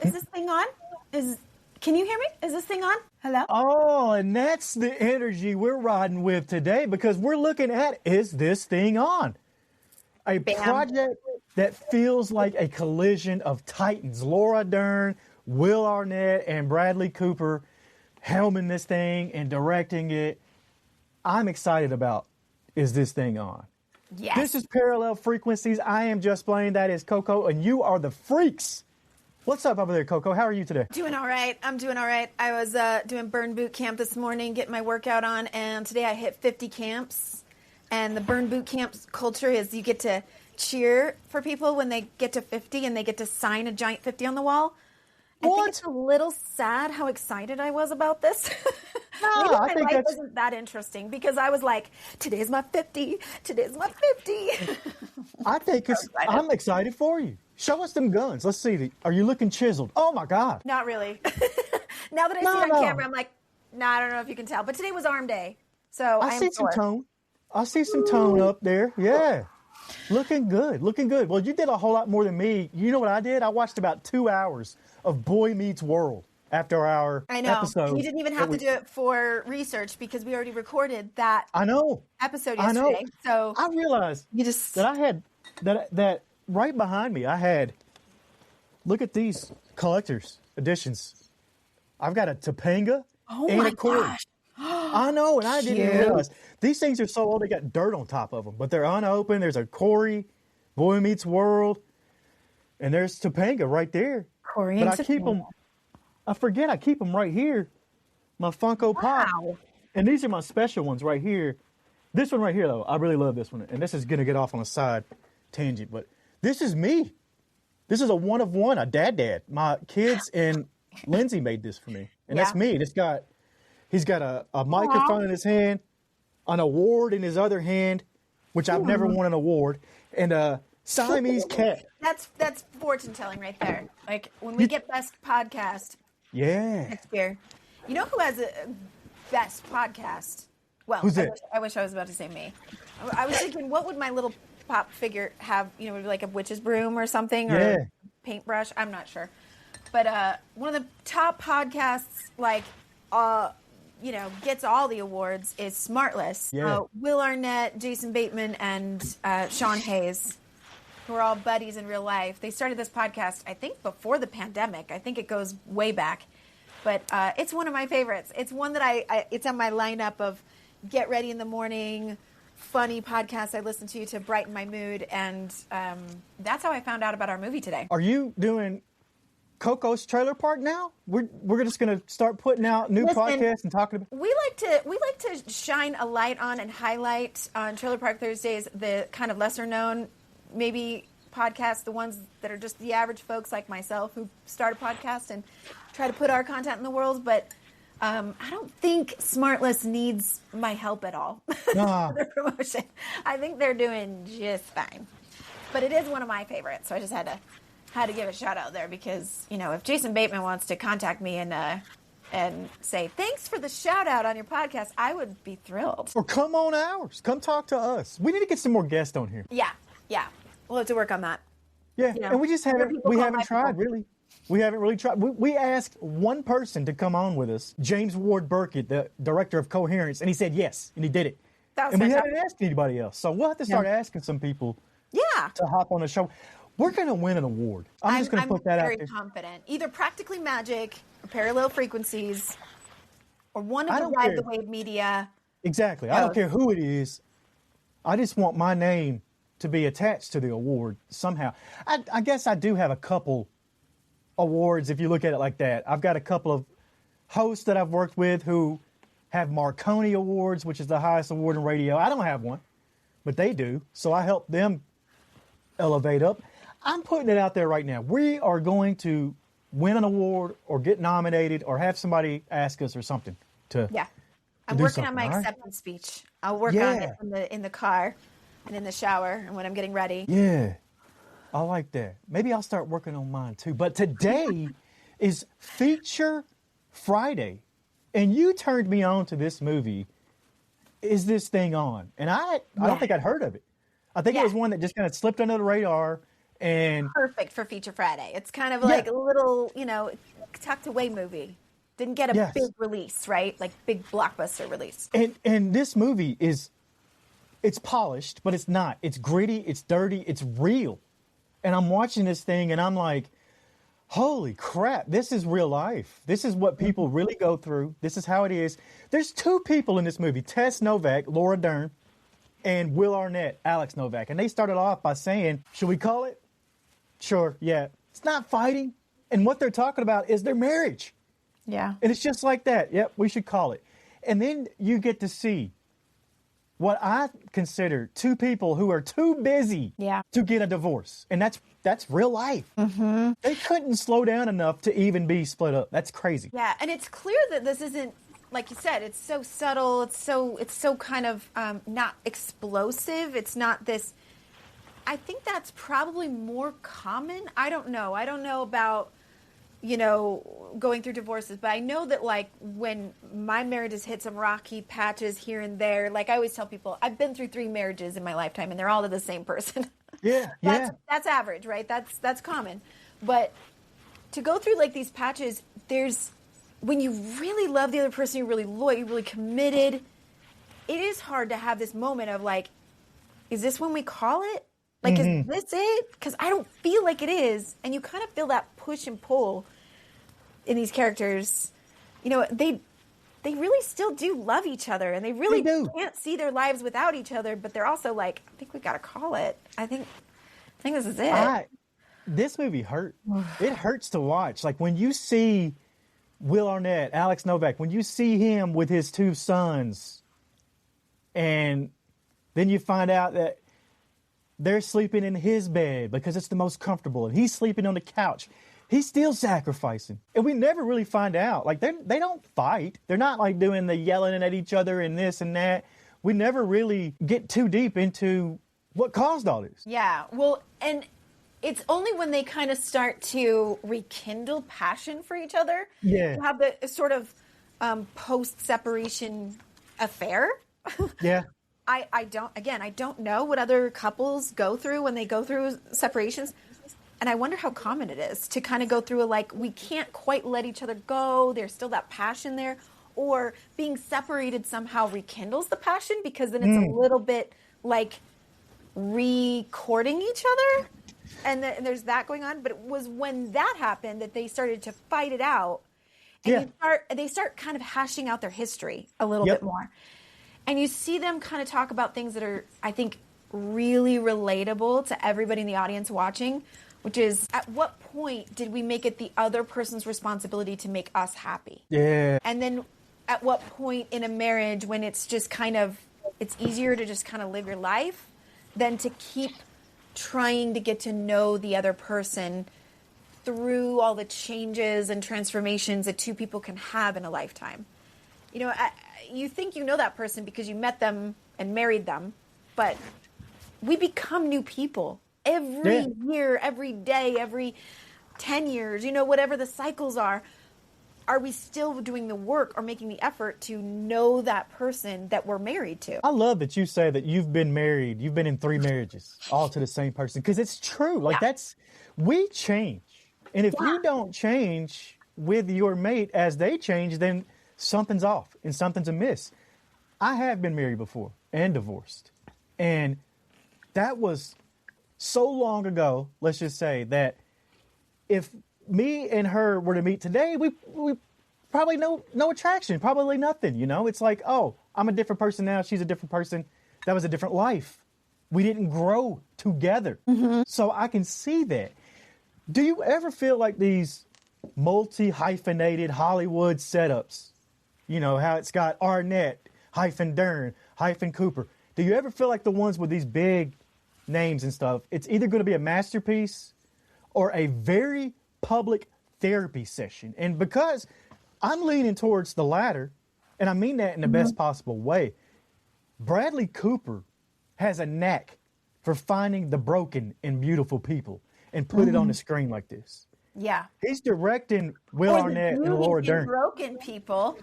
Is this thing on? Can you hear me? Is this thing on? Hello? Oh, and that's the energy we're riding with today because we're looking at, is this thing on? A project that feels like a collision of titans. Laura Dern, Will Arnett, and Bradley Cooper helming this thing and directing it. I'm excited about, is this thing on? Yes. This is Parallel Frequencies. I am Just Blane. That is Coco, and you are the freaks. What's up over there, Coco? How are you today? Doing all right. I'm doing all right. I was doing burn boot camp this morning, getting my workout on, and today I hit 50 camps. And the burn boot camp culture is you get to cheer for people when they get to 50 and they get to sign a giant 50 on the wall. I think it's a little sad how excited I was about this. No, Maybe I think life that's... wasn't that interesting because I was like, today's my 50. Today's my 50. I think I'm excited for you. Show us them guns. Let's see. Are you looking chiseled? Oh, my God. Not really. Now that I see it on camera, I'm like, I don't know if you can tell. But today was arm day. So I see some tone. I see some tone up there. Yeah. Looking good. Looking good. Well, you did a whole lot more than me. You know what I did? I watched about 2 hours of Boy Meets World after our episode. You didn't even have to do it for research because we already recorded that episode yesterday. I know. So I realized that I had that right behind me. I had, look at these collector's editions. I've got a Topanga and a Corey. Gosh. I know, and I didn't even realize. These things are so old, they got dirt on top of them, but they're unopened. There's a Corey, Boy Meets World, and there's Topanga right there. Corey but and I keep them, I forget I keep them right here, my Funko Pop. And these are my special ones right here. This one right here, though, I really love this one. And this is going to get off on a side tangent, but this is me. This is a one of one, a dad. My kids and Lindsay made this for me. And that's me. He's got a microphone in his hand, an award in his other hand, which I've never won an award, and a Siamese cat. That's fortune telling right there. Like when we get best podcast next year. You know who has a best podcast? Well, who's it? I wish I was about to say me. I was thinking, what would my little pop figure have? You know, like a witch's broom or something, or a paintbrush. I'm not sure. But one of the top podcasts, like, gets all the awards is Smartless. Yeah. Will Arnett, Jason Bateman, and Sean Hayes, who are all buddies in real life. They started this podcast, I think, before the pandemic. I think it goes way back. But it's one of my favorites. It's one that it's on my lineup of get ready in the morning, funny podcasts I listen to brighten my mood. And that's how I found out about our movie today. Are you doing Coco's Trailer Park now? We're just going to start putting out new podcasts and talking about. We like to shine a light on and highlight on Trailer Park Thursdays the kind of lesser known maybe podcasts, the ones that are just the average folks like myself who start a podcast and try to put our content in the world. But I don't think Smartless needs my help at all for their promotion. I think they're doing just fine. But it is one of my favorites, so I just had to give a shout out there because, if Jason Bateman wants to contact me and say, thanks for the shout out on your podcast, I would be thrilled. Or come on ours. Come talk to us. We need to get some more guests on here. Yeah. We'll have to work on that. Yeah, and we just haven't tried, really. We haven't really tried. We asked one person to come on with us, James Ward Burkett, the director of Coherence, and he said yes, and he did it. And we haven't asked anybody else. So we'll have to start asking some people to hop on the show. We're going to win an award. I'm just going to put that out there. I'm very confident. Either Practically Magic or Parallel Frequencies or one of the Ride the Wave media. Exactly. I don't care who it is. I just want my name to be attached to the award somehow. I guess I do have a couple awards if you look at it like that. I've got a couple of hosts that I've worked with who have Marconi Awards, which is the highest award in radio. I don't have one, but they do. So I help them elevate up. I'm putting it out there right now. We are going to win an award or get nominated or have somebody ask us or something to I'm working on my acceptance speech. I'll work on it in the car and in the shower and when I'm getting ready. Yeah, I like that. Maybe I'll start working on mine too. But today is Feature Friday, and you turned me on to this movie. Is this thing on? And I don't think I'd heard of it. I think it was one that just kind of slipped under the radar, And Perfect for Feature Friday. It's kind of like a little, tucked away movie. Didn't get a big release, right? Like big blockbuster release. And this movie it's polished, but it's not. It's gritty, it's dirty, it's real. And I'm watching this thing and I'm like, holy crap, this is real life. This is what people really go through. This is how it is. There's two people in this movie, Tess Novak, Laura Dern, and Will Arnett, Alex Novak. And they started off by saying, should we call it? Sure, yeah. It's not fighting. And what they're talking about is their marriage. Yeah. And it's just like that. Yep, we should call it. And then you get to see what I consider two people who are too busy to get a divorce. And that's real life. Mm-hmm. They couldn't slow down enough to even be split up. That's crazy. Yeah, and it's clear that this isn't, like you said, it's so subtle. It's so kind of not explosive. It's not this. I think that's probably more common. I don't know. I don't know about, going through divorces, but I know that like when my marriage has hit some rocky patches here and there, like I always tell people, I've been through 3 marriages in my lifetime and they're all to the same person. Yeah. That's average, right? That's common. But to go through like these patches, when you really love the other person, you're really loyal, you're really committed, it is hard to have this moment of like, is this when we call it? Like, is this it? Because I don't feel like it is. And you kind of feel that push and pull in these characters. They really still do love each other. And they really can't see their lives without each other. But they're also like, I think we got to call it. I think this is it. This movie hurt. It hurts to watch. Like, when you see Will Arnett, Alex Novak, when you see him with his 2 sons, and then you find out that they're sleeping in his bed because it's the most comfortable, and he's sleeping on the couch. He's still sacrificing. And we never really find out. Like, they don't fight. They're not like doing the yelling at each other and this and that. We never really get too deep into what caused all this. Yeah. Well, and it's only when they kind of start to rekindle passion for each other. Yeah. To have the sort of post-separation affair. Yeah. I don't know what other couples go through when they go through separations. And I wonder how common it is to kind of go through we can't quite let each other go. There's still that passion there. Or being separated somehow rekindles the passion because then it's a little bit like recording each other. And there's that going on. But it was when that happened that they started to fight it out. And they start kind of hashing out their history a little bit more. And you see them kind of talk about things that are, I think, really relatable to everybody in the audience watching, which is, at what point did we make it the other person's responsibility to make us happy? Yeah. And then at what point in a marriage when it's just kind of, it's easier to just kind of live your life than to keep trying to get to know the other person through all the changes and transformations that 2 people can have in a lifetime. You think you know that person because you met them and married them, but we become new people every year, every day, every 10 years, whatever the cycles are. Are we still doing the work or making the effort to know that person that we're married to? I love that you say that you've been married. You've been in 3 marriages, all to the same person, because it's true. Like, we change. And if you don't change with your mate as they change, then something's off and something's amiss. I have been married before and divorced. And that was so long ago, let's just say, that if me and her were to meet today, we probably no attraction, probably nothing, It's like, oh, I'm a different person now. She's a different person. That was a different life. We didn't grow together. Mm-hmm. So I can see that. Do you ever feel like these multi-hyphenated Hollywood setups, how it's got Arnett, Dern, Cooper. Do you ever feel like the ones with these big names and stuff, it's either going to be a masterpiece or a very public therapy session? And because I'm leaning towards the latter, and I mean that in the best possible way, Bradley Cooper has a knack for finding the broken in beautiful people and put it on the screen like this. Yeah. He's directing Will Arnett and Laura Dern. Broken people.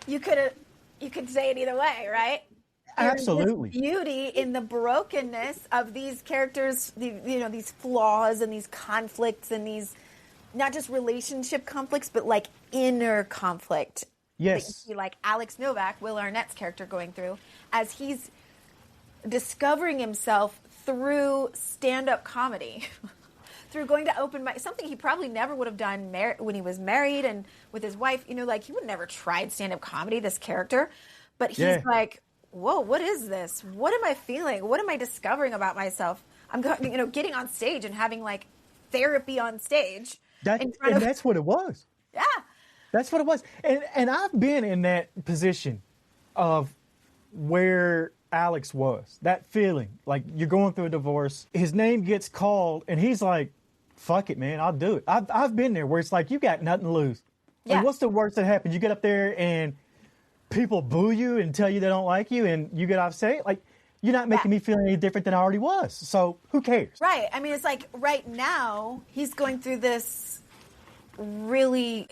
You could say it either way, right? Absolutely. beauty in the brokenness of these characters, these flaws and these conflicts and these not just relationship conflicts, but like inner conflict. Yes. That you see, like Alex Novak, Will Arnett's character, going through as he's discovering himself through stand-up comedy. Through going to open mic, something he probably never would have done when he was married and with his wife. Like he would never tried stand-up comedy, this character. But he's like, whoa, what is this? What am I feeling? What am I discovering about myself? I'm getting on stage and having like therapy on stage. That's what it was. Yeah. That's what it was. And I've been in that position of where Alex was. That feeling, like you're going through a divorce, his name gets called, and he's like, fuck it, man, I'll do it. I've been there where it's like, you got nothing to lose. Yeah. Like, what's the worst that happens? You get up there and people boo you and tell you they don't like you and you get upset. Like, you're not making me feel any different than I already was. So who cares? Right. I mean, it's like right now he's going through this really,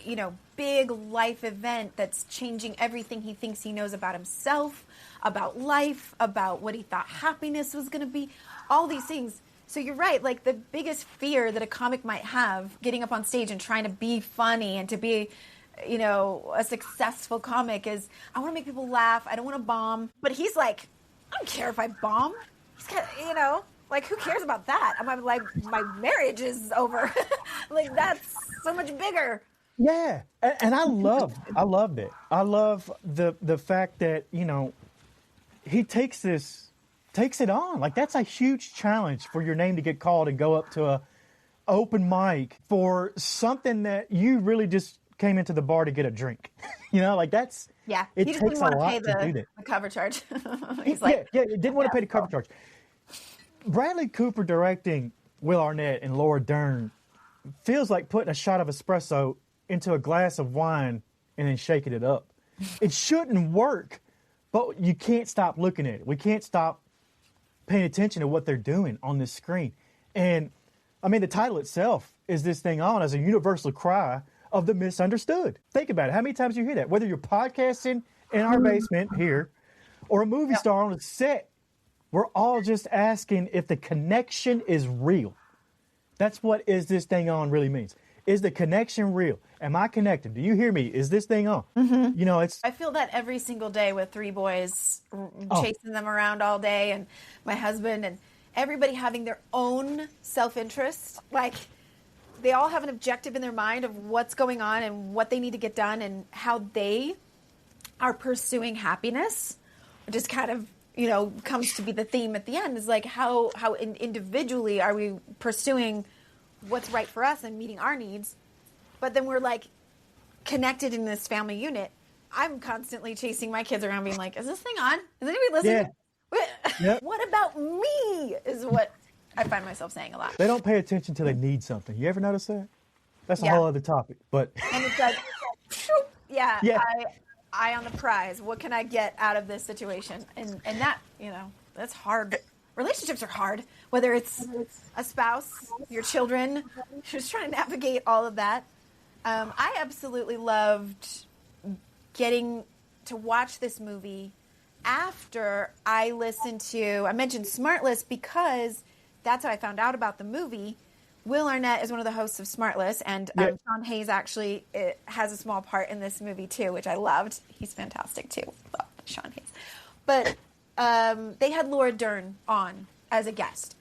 big life event that's changing everything he thinks he knows about himself, about life, about what he thought happiness was going to be, all these things. So you're right. Like the biggest fear that a comic might have getting up on stage and trying to be funny and to be, a successful comic is, I want to make people laugh. I don't want to bomb. But he's like, I don't care if I bomb. He's got, like who cares about that? I'm like, my marriage is over. Like that's so much bigger. Yeah. And I loved it. I love the fact that, he takes it on. Like that's a huge challenge for your name to get called and go up to a open mic for something that you really just came into the bar to get a drink. Like that's, yeah. It he takes a lot to do that. The cover charge. He's like, yeah, didn't want to pay the cover charge. Bradley Cooper directing Will Arnett and Laura Dern feels like putting a shot of espresso into a glass of wine and then shaking it up. It shouldn't work, but you can't stop looking at it. We can't stop paying attention to what they're doing on this screen. And I mean, the title itself is this thing on as a universal cry of the misunderstood. Think about it. How many times you hear that? Whether you're podcasting in our basement here or a movie star on a set, we're all just asking if the connection is real. That's what "is this thing on" really means. Is the connection real? Am I connected? Do you hear me? Is this thing on? Mm-hmm. I feel that every single day with three boys, chasing them around all day, and my husband, and everybody having their own self-interest. Like, they all have an objective in their mind of what's going on and what they need to get done and how they are pursuing happiness, which is kind of, comes to be the theme at the end, is like how individually are we pursuing what's right for us and meeting our needs, but then we're like connected in this family unit. I'm constantly chasing my kids around being like, is this thing on? Is anybody listening? Yeah. What about me is what I find myself saying a lot. They don't pay attention till they need something. You ever notice that? That's a whole other topic. But and it's like, eye on the prize. What can I get out of this situation? And that, that's hard. Relationships are hard, whether it's a spouse, your children, just trying to navigate all of that. I absolutely loved getting to watch this movie after I mentioned Smartless because that's how I found out about the movie. Will Arnett is one of the hosts of Smartless, and Sean Hayes actually has a small part in this movie too, which I loved. He's fantastic too. Love Sean Hayes. But they had Laura Dern on as a guest.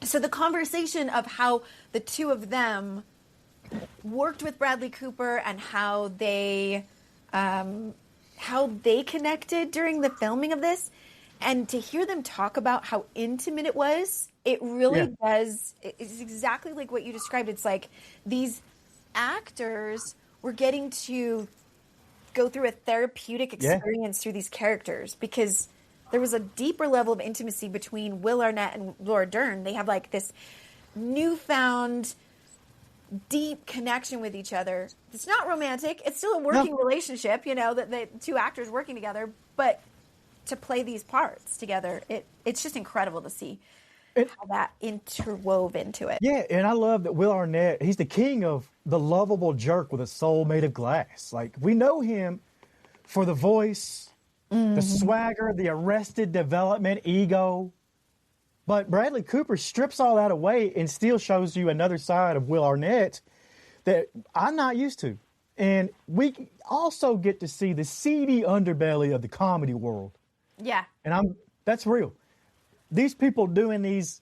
So the conversation of how the two of them worked with Bradley Cooper and how they connected during the filming of this, and to hear them talk about how intimate it was, it really does. It's exactly like what you described. It's like these actors were getting to go through a therapeutic experience through these characters because there was a deeper level of intimacy between Will Arnett and Laura Dern. They have like this newfound deep connection with each other. It's not romantic. It's still a working relationship, that the two actors working together, but to play these parts together, it's just incredible to see how that interwove into it. Yeah, and I love that Will Arnett, he's the king of the lovable jerk with a soul made of glass. Like, we know him for The Voice the swagger, the Arrested Development ego. But Bradley Cooper strips all that away and still shows you another side of Will Arnett that I'm not used to. And we also get to see the seedy underbelly of the comedy world. Yeah. And that's real. These people doing these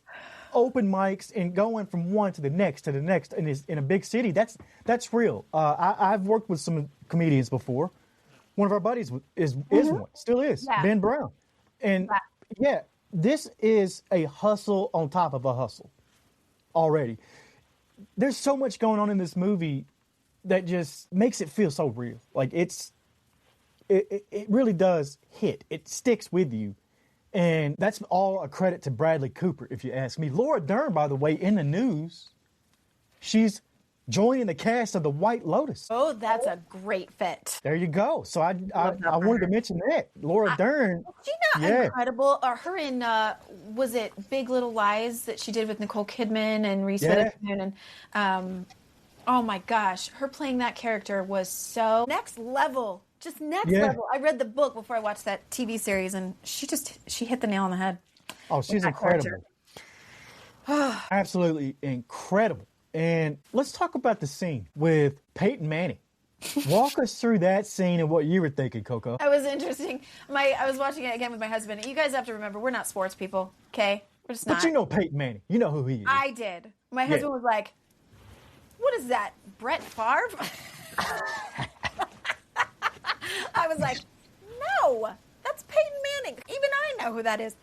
open mics and going from one to the next in a big city, that's real. I've worked with some comedians before. One of our buddies is one, still is, Yeah. Ben Brown. And yeah, this is a hustle on top of a hustle already. There's so much going on in this movie that just makes it feel so real. Like it really does hit. It sticks with you. And that's all a credit to Bradley Cooper, if you ask me. Laura Dern, by the way, in the news, she's joining the cast of The White Lotus. Oh, that's a great fit. There you go. So I wanted to mention that. Laura Dern. She not incredible. Or her in, was it Big Little Lies that she did with Nicole Kidman and Reese Witherspoon? And oh my gosh, her playing that character was so next level. Just next level. I read the book before I watched that TV series, and she hit the nail on the head. Oh, she's incredible. Absolutely incredible. And let's talk about the scene with Peyton Manning. Walk us through that scene and what you were thinking, Coco. That was interesting. I was watching it again with my husband. You guys have to remember, we're not sports people, okay? We're just not. But you know Peyton Manning. You know who he is. I did. My husband was like, what is that, Brett Favre? I was like, no, that's Peyton Manning. Even I know who that is.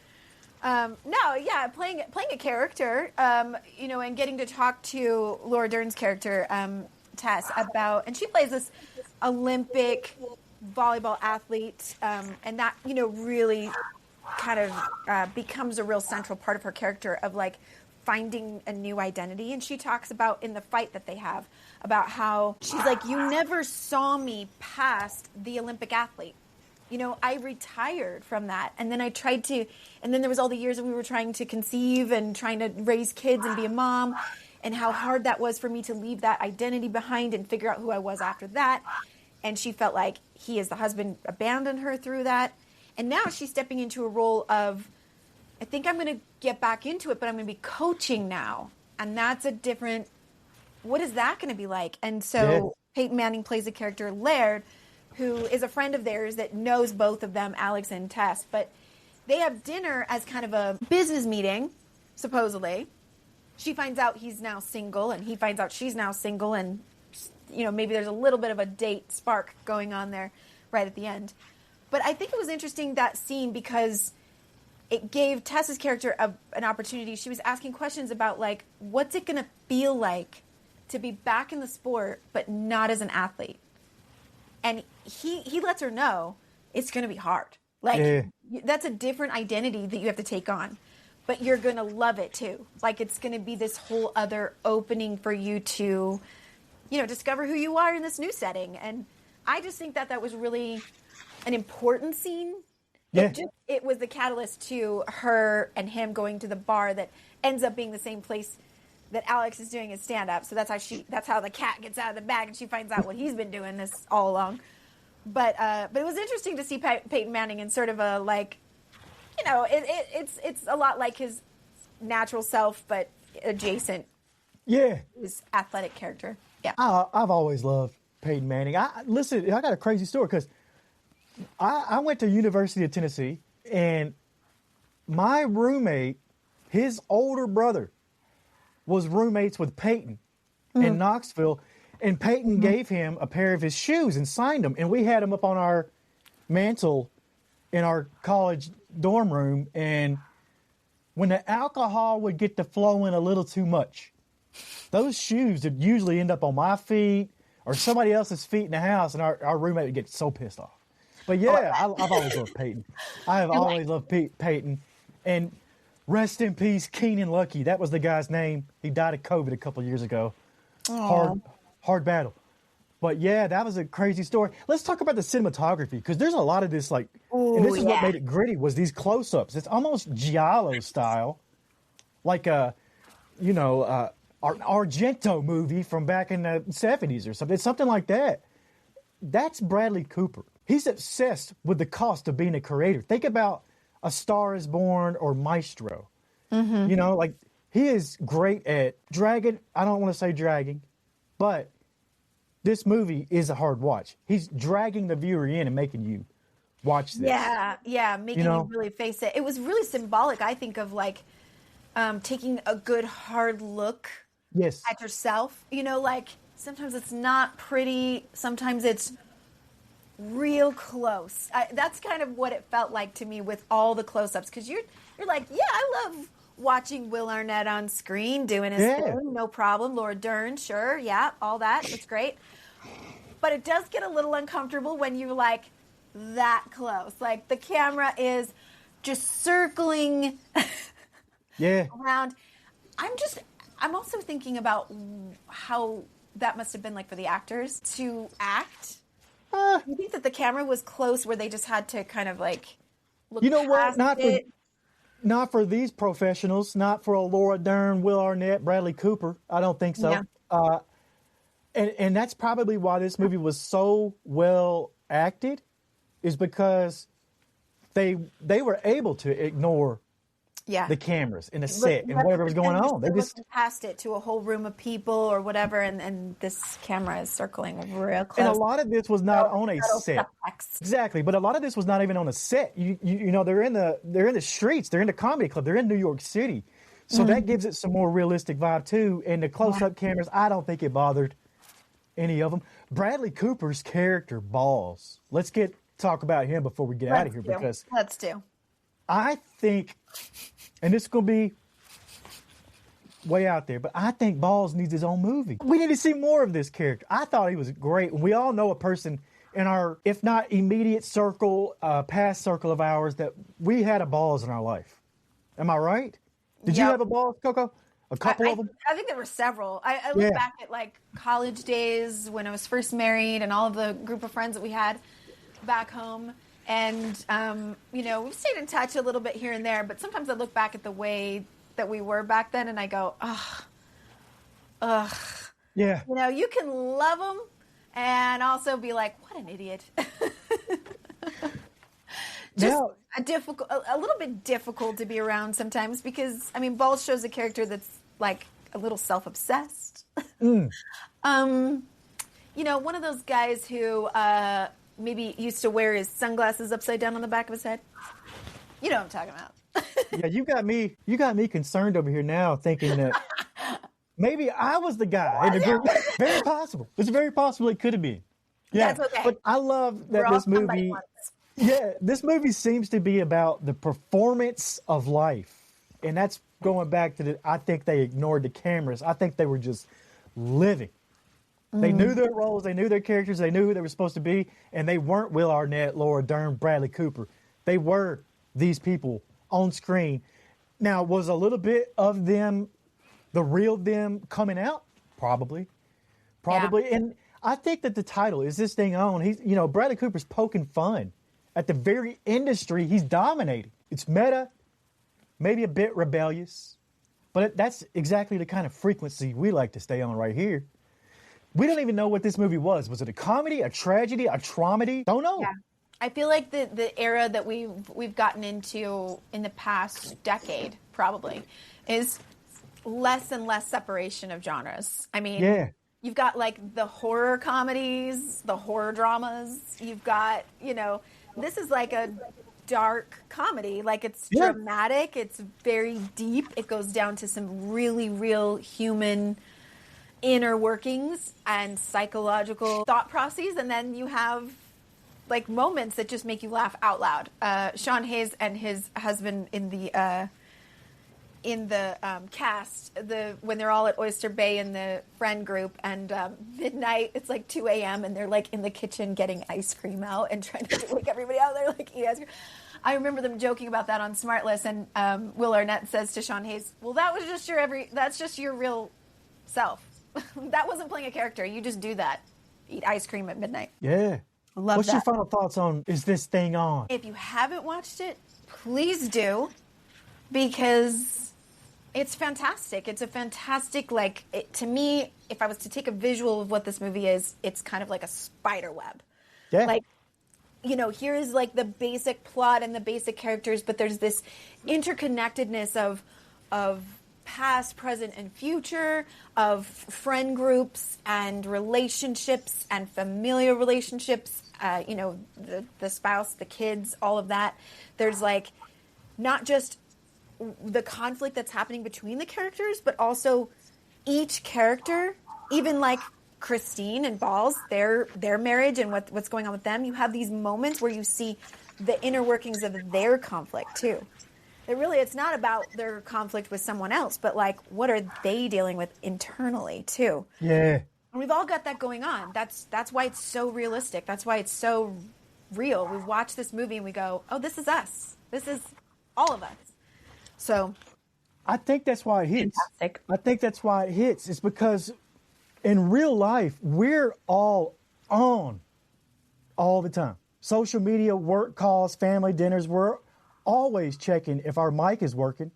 Playing a character, and getting to talk to Laura Dern's character, Tess, and she plays this Olympic volleyball athlete, and that, really kind of becomes a real central part of her character of like finding a new identity. And she talks about in the fight that they have about how she's like, you never saw me past the Olympic athlete. I retired from that. And then and then there was all the years that we were trying to conceive and trying to raise kids and be a mom, and how hard that was for me to leave that identity behind and figure out who I was after that. And she felt like he, as the husband, abandoned her through that. And now she's stepping into a role of, I think I'm going to get back into it, but I'm going to be coaching now. And that's a different, what is that going to be like? And so Peyton Manning plays a character, Laird, who is a friend of theirs that knows both of them, Alex and Tess. But they have dinner as kind of a business meeting, supposedly. She finds out he's now single, and he finds out she's now single, and maybe there's a little bit of a date spark going on there right at the end. But I think it was interesting, that scene, because it gave Tess's character an opportunity. She was asking questions about, like, what's it going to feel like to be back in the sport but not as an athlete? And he lets her know it's going to be hard. Like, that's a different identity that you have to take on. But you're going to love it, too. Like, it's going to be this whole other opening for you to, discover who you are in this new setting. And I just think that was really an important scene. Yeah. It was the catalyst to her and him going to the bar that ends up being the same place that Alex is doing his stand-up. So that's how the cat gets out of the bag and she finds out what he's been doing this all along. But it was interesting to see Peyton Manning in sort of a, like, it's a lot like his natural self, but adjacent. Yeah. His athletic character. Yeah. I've always loved Peyton Manning. I got a crazy story, because I went to University of Tennessee, and my roommate, his older brother, was roommates with Peyton in Knoxville, and Peyton gave him a pair of his shoes and signed them, and we had them up on our mantle in our college dorm room. And when the alcohol would get to flowing a little too much, those shoes would usually end up on my feet or somebody else's feet in the house, and our roommate would get so pissed off. But yeah, I've always loved Peyton. I have always loved Peyton. And rest in peace, Keenan Lucky. That was the guy's name. He died of COVID a couple years ago. Hard battle. But yeah, that was a crazy story. Let's talk about the cinematography, because there's a lot of this, like, and this is what made it gritty, was these close-ups. It's almost Giallo style, like an Argento movie from back in the 70s or something. It's something like that. That's Bradley Cooper. He's obsessed with the cost of being a creator. Think about A Star is Born or Maestro. You know, like, he is great at dragging. I don't want to say dragging, but this movie is a hard watch. He's dragging the viewer in and making you watch this. Yeah, making you really face it. It was really symbolic, I think, of like taking a good hard look at yourself. You know, like sometimes it's not pretty, sometimes it's real close. That's kind of what it felt like to me with all the close-ups, because you're like, yeah, I love watching Will Arnett on screen doing his thing, no problem. Laura Dern, sure, yeah, all that, it's great. But it does get a little uncomfortable when you're like that close. Like the camera is just circling around. I'm also thinking about how that must have been like for the actors to act. You think that the camera was close where they just had to kind of like look past it? Not for these professionals, not for a Laura Dern, Will Arnett, Bradley Cooper. I don't think so. Yeah. And that's probably why this movie was so well acted, is because they were able to ignore the cameras and the set and whatever was going on. They just passed it to a whole room of people or whatever, and this camera is circling real close. And a lot of this was not on a set. Exactly, but a lot of this was not even on a set. You know, they're in the streets, they're in the comedy club, they're in New York City, so that gives it some more realistic vibe too. And the close-up cameras, I don't think it bothered any of them. Bradley Cooper's character, Balls. Let's talk about him before we get out of here, because let's do. I think, and this is going to be way out there, but I think Balls needs his own movie. We need to see more of this character. I thought he was great. We all know a person in our, if not immediate circle, past circle of ours, that we had a Balls in our life. Am I right? Did you have a Balls, Coco? A couple of them? I think there were several. I look back at like college days when I was first married and all of the group of friends that we had back home. And, you know, we've stayed in touch a little bit here and there, but sometimes I look back at the way that we were back then and I go, ugh. Yeah. You know, you can love them and also be like, what an idiot. Just a little bit difficult to be around sometimes because, I mean, Balls shows a character that's like a little self-obsessed. You know, one of those guys who, maybe used to wear his sunglasses upside down on the back of his head. You know what I'm talking about. Yeah, you got me concerned over here now, thinking that maybe I was the guy in the group. Very possible. It's very possible it could have been. Yeah, that's okay. But I love that this movie. Yeah, this movie seems to be about the performance of life, and that's going back to I think they ignored the cameras. I think they were just living. They knew their roles, they knew their characters, they knew who they were supposed to be, and they weren't Will Arnett, Laura Dern, Bradley Cooper. They were these people on screen. Now, was a little bit of them, the real them, coming out? Probably. Yeah. And I think that the title, Is This Thing On? He's, you know, Bradley Cooper's poking fun at the very industry he's dominating. It's meta, maybe a bit rebellious, but that's exactly the kind of frequency we like to stay on right here. We don't even know what this movie was. Was it a comedy, a tragedy, a traumedy? Don't know. Yeah. I feel like the era that we've gotten into in the past decade probably is less and less separation of genres. I mean, you've got like the horror comedies, the horror dramas. You've got, you know, this is like a dark comedy. Like it's dramatic. It's very deep. It goes down to some really real human inner workings and psychological thought processes, and then you have like moments that just make you laugh out loud. Sean Hayes and his husband in the cast, when they're all at Oyster Bay in the friend group, and midnight, it's like 2 a.m. and they're like in the kitchen getting ice cream out and trying to wake everybody out. They're like eating ice cream. I remember them joking about that on Smartless, and Will Arnett says to Sean Hayes, "Well, that's just your real self." That wasn't playing a character. You just do that. Eat ice cream at midnight. Yeah. What's your final thoughts on Is This Thing On? If you haven't watched it, please do. Because it's fantastic. It's a fantastic, to me, if I was to take a visual of what this movie is, it's kind of like a spider web. Yeah. Like, you know, here is like the basic plot and the basic characters, but there's this interconnectedness of past, present, and future, of friend groups and relationships and familial relationships, you know, the spouse, the kids, all of that. There's like not just the conflict that's happening between the characters, but also each character, even like Christine and Balls, their marriage and what's going on with them. You have these moments where you see the inner workings of their conflict too. It's not about their conflict with someone else, but like what are they dealing with internally too? Yeah. And we've all got that going on. That's why it's so realistic. That's why it's so real. We watch this movie and we go, "Oh, this is us. This is all of us." So, I think that's why it hits. Fantastic. I think that's why it hits. It's because in real life, we're all on all the time. Social media, work calls, family dinners, we're always checking if our mic is working,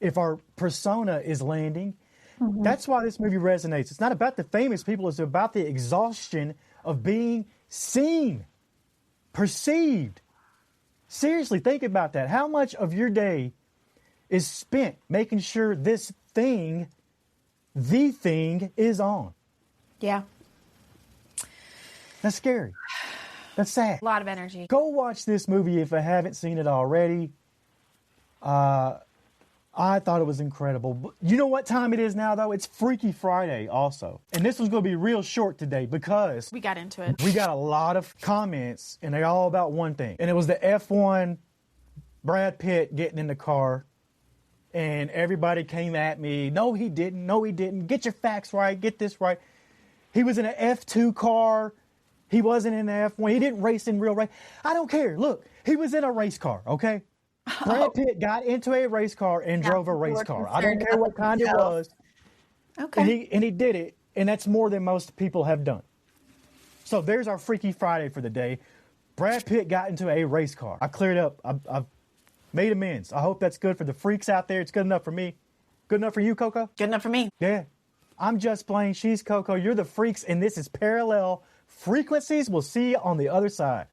if our persona is landing. Mm-hmm. That's why this movie resonates. It's not about the famous people. It's about the exhaustion of being seen, perceived. Seriously, think about that. How much of your day is spent making sure this thing, the thing, is on? Yeah. That's scary. That's sad. A lot of energy. Go watch this movie if you haven't seen it already. I thought it was incredible. But you know what time it is now, though? It's Freaky Friday also. And this one's going to be real short today because We got into it. we got a lot of comments, and they're all about one thing. And it was the F1 Brad Pitt getting in the car, and everybody came at me. No, he didn't. No, he didn't. Get your facts right. Get this right. He was in an F2 car. He wasn't in the F1. He didn't race in real race. I don't care. Look, he was in a race car, okay? Brad Pitt got into a race car and drove a race car. I don't care what kind it was. Okay. And he did it, and that's more than most people have done. So there's our Freaky Friday for the day. Brad Pitt got into a race car. I cleared up. I've made amends. I hope that's good for the freaks out there. It's good enough for me. Good enough for you, Coco? Good enough for me. Yeah. I'm just Blane. She's Coco. You're the freaks, and this is Parallel Frequencies. We'll see you on the other side.